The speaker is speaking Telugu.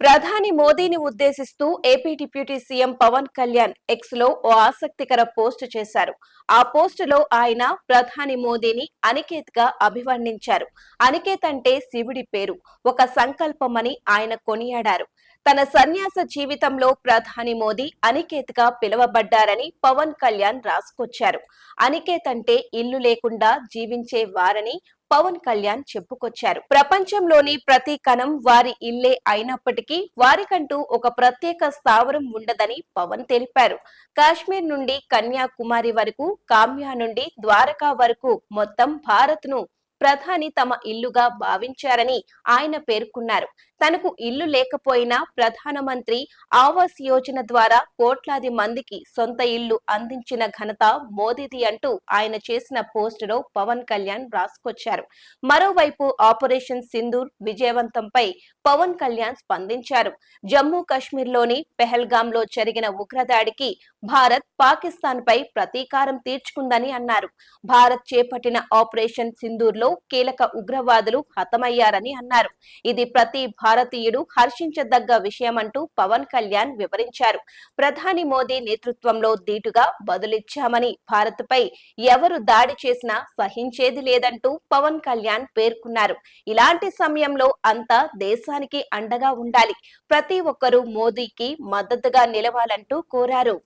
ప్రధాని మోదీని ఉద్దేశిస్తూ AP deputy CM Pavan Kalyan X లో ఓ ఆసక్తికర పోస్ట్ చేశారు. ఆ పోస్టులో ఆయన ప్రధాని మోదీని అనికేత్ గా అభివర్ణించారు. అనికేత్ అంటే శివుడి పేరు, ఒక సంకల్పమని ఆయన కొనియాడారు. తన సన్యాస జీవితంలో ప్రధాని మోదీ అనికేత్ గా పిలువబడ్డారని పవన్ కళ్యాణ్ రాసుకొచ్చారు. అనికేత్ అంటే ఇల్లు లేకుండా జీవించే వారని పవన్ కళ్యాణ్ చెప్పుకొచ్చారు. ప్రపంచంలోని ప్రతి కణం వారి ఇల్లే అయినప్పటికీ వారికంటూ ఒక ప్రత్యేక స్థావరం ఉండదని పవన్ తెలిపారు. కాశ్మీర్ నుండి కన్యాకుమారి వరకు, కామ్యా నుండి ద్వారకా వరకు మొత్తం భారత్ ను ప్రధాని తమ ఇల్లుగా భావించారని ఆయన పేర్కొన్నారు. తనకు ఇల్లు లేకపోయినా ప్రధానమంత్రి ఆవాస్ యోజన ద్వారా కోట్లాది మందికి సొంత ఇల్లు అందించిన ఘనత మోదీది అంటూ ఆయన చేసిన పోస్టులో పవన్ కళ్యాణ్ రాసుకొచ్చారు. మరోవైపు ఆపరేషన్ సింధూర్ విజయవంతంపై పవన్ కళ్యాణ్ స్పందించారు. జమ్మూ కశ్మీర్లోని పెహల్గాంలో జరిగిన ఉగ్రదాడికి భారత్ పాకిస్తాన్ పై ప్రతీకారం తీర్చుకుందని అన్నారు. భారత్ చేపట్టిన ఆపరేషన్ సింధూర్లో కీలక ఉగ్రవాదులు హతమయ్యారని అన్నారు. ఇది ప్రతి భారతీయుడు హర్షించదగ్గ విషయమంటూ పవన్ కళ్యాణ్ వివరించారు. ప్రధాని మోదీ నేతృత్వంలో ధీటుగా బదులిచ్చామని, భారత్పై ఎవరు దాడి చేసినా సహించేది లేదంటూ పవన్ కళ్యాణ్ పేర్కొన్నారు. ఇలాంటి సమయంలో అంతా దేశానికి అండగా ఉండాలి, ప్రతి ఒక్కరూ మోదీకి మద్దతుగా నిలవాలంటూ కోరారు.